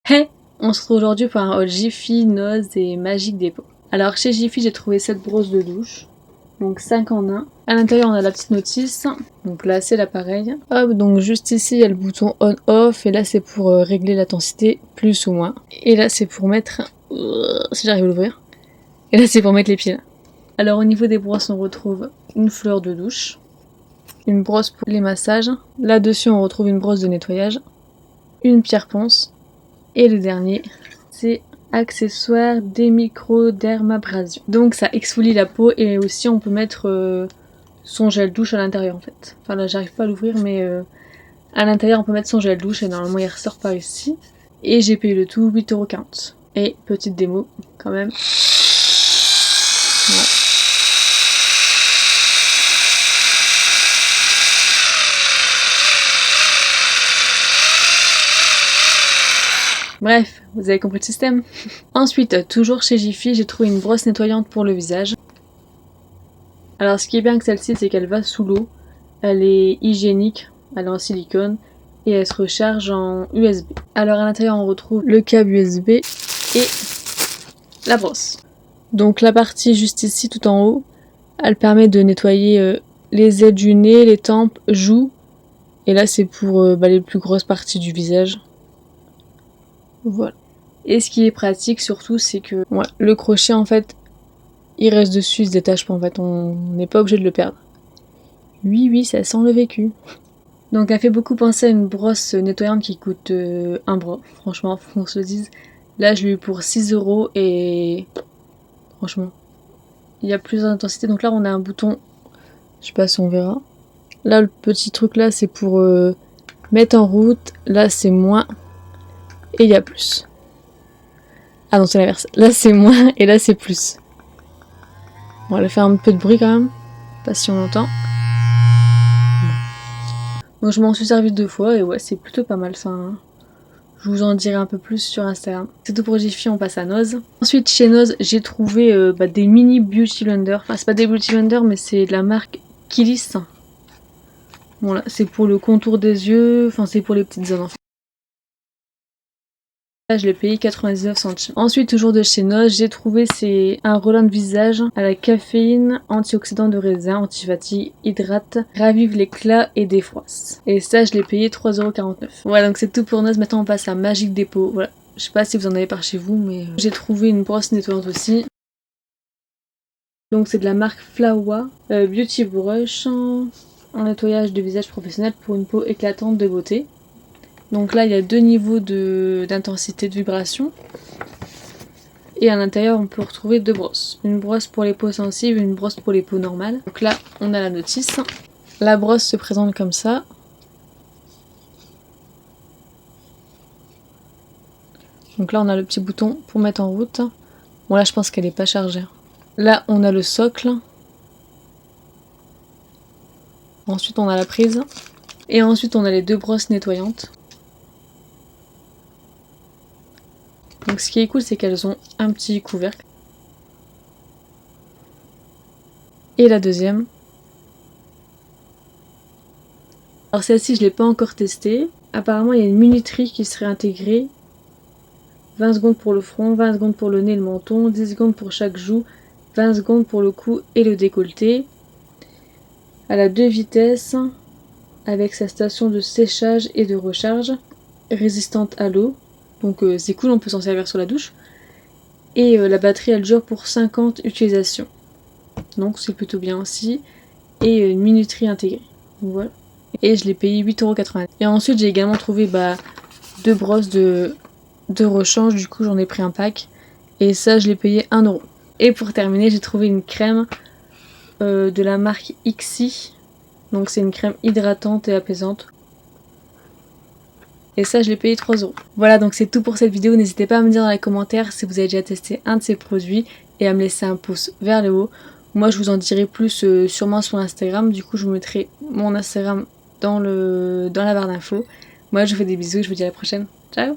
Hey, on se retrouve aujourd'hui pour un haul Jiffy, Noz et Magic Depot. Alors chez Jiffy j'ai trouvé cette brosse de douche, donc 5 en 1. À l'intérieur on a la petite notice, donc là c'est l'appareil. Hop, donc juste ici il y a le bouton on-off et là c'est pour régler l'intensité plus ou moins. Et là c'est pour mettre, si j'arrive à l'ouvrir, et là c'est pour mettre les pieds là. Alors au niveau des brosses on retrouve une fleur de douche, une brosse pour les massages, là-dessus on retrouve une brosse de nettoyage, une pierre ponce, et le dernier, c'est accessoire des microdermabrasion. Donc ça exfolie la peau et aussi on peut mettre son gel douche à l'intérieur en fait. Enfin là j'arrive pas à l'ouvrir mais à l'intérieur on peut mettre son gel douche et normalement il ressort par ici. Et j'ai payé le tout 8,40 €. Et petite démo quand même. Voilà. Bref, vous avez compris le système. Ensuite, toujours chez Jiffy, j'ai trouvé une brosse nettoyante pour le visage. Alors ce qui est bien avec celle-ci, c'est qu'elle va sous l'eau, elle est hygiénique, elle est en silicone et elle se recharge en USB. Alors à l'intérieur on retrouve le câble USB et la brosse. Donc la partie juste ici tout en haut, elle permet de nettoyer les ailes du nez, les tempes, joues. Et là c'est pour les plus grosses parties du visage. Voilà. Et ce qui est pratique surtout, c'est que le crochet en fait, il reste dessus, il se détache pas en fait, on n'est pas obligé de le perdre. Oui, ça sent le vécu. Donc elle fait beaucoup penser à une brosse nettoyante qui coûte un bras, franchement, faut qu'on se le dise. Là je l'ai eu pour 6 € et franchement, il y a plusieurs intensités. Donc là on a un bouton, je sais pas si on verra. Là le petit truc là c'est pour mettre en route, là c'est moins et il y a plus. Ah non c'est l'inverse, là c'est moins et là c'est plus. Bon, elle va faire un peu de bruit quand même, pas si on entend. Donc je m'en suis servi 2 fois et ouais c'est plutôt pas mal ça. Hein. Je vous en dirai un peu plus sur Instagram. C'est tout pour Jiffy, on passe à Noz. Ensuite chez Noz j'ai trouvé des mini beauty blender. Enfin c'est pas des beauty blender mais c'est de la marque Kilis. Bon là c'est pour le contour des yeux, enfin c'est pour les petites zones en fait. Là je l'ai payé 99 centimes. Ensuite toujours de chez Noz, j'ai trouvé c'est un relin de visage à la caféine, antioxydant de raisin, antifatigue, hydrate, ravive l'éclat et défroisse. Et ça je l'ai payé 3,49 €. Voilà donc c'est tout pour Noz, maintenant on passe à Magic Depot. Voilà, je sais pas si vous en avez par chez vous mais j'ai trouvé une brosse nettoyante aussi. Donc c'est de la marque Flawa Beauty Brush en nettoyage de visage professionnel pour une peau éclatante de beauté. Donc là il y a 2 niveaux d'intensité de vibration. Et à l'intérieur on peut retrouver 2 brosses. Une brosse pour les peaux sensibles et une brosse pour les peaux normales. Donc là on a la notice. La brosse se présente comme ça. Donc là on a le petit bouton pour mettre en route. Bon là je pense qu'elle n'est pas chargée. Là on a le socle. Ensuite on a la prise. Et ensuite on a les 2 brosses nettoyantes. Donc ce qui est cool c'est qu'elles ont un petit couvercle. Et la deuxième. Alors celle-ci je ne l'ai pas encore testée. Apparemment il y a une minuterie qui serait intégrée. 20 secondes pour le front, 20 secondes pour le nez et le menton, 10 secondes pour chaque joue, 20 secondes pour le cou et le décolleté. Elle a 2 vitesses avec sa station de séchage et de recharge, résistante à l'eau. Donc c'est cool, on peut s'en servir sur la douche. Et la batterie elle dure pour 50 utilisations. Donc c'est plutôt bien aussi. Et une minuterie intégrée. Donc, voilà. Et je l'ai payé 8,80 €. Et ensuite j'ai également trouvé 2 brosses de rechange, du coup j'en ai pris un pack. Et ça je l'ai payé 1 €. Et pour terminer j'ai trouvé une crème de la marque Ixi. Donc c'est une crème hydratante et apaisante. Et ça je l'ai payé 3 €. Voilà donc c'est tout pour cette vidéo. N'hésitez pas à me dire dans les commentaires si vous avez déjà testé un de ces produits. Et à me laisser un pouce vers le haut. Moi je vous en dirai plus sûrement sur Instagram. Du coup je vous mettrai mon Instagram dans la barre d'infos. Moi je vous fais des bisous, je vous dis à la prochaine. Ciao.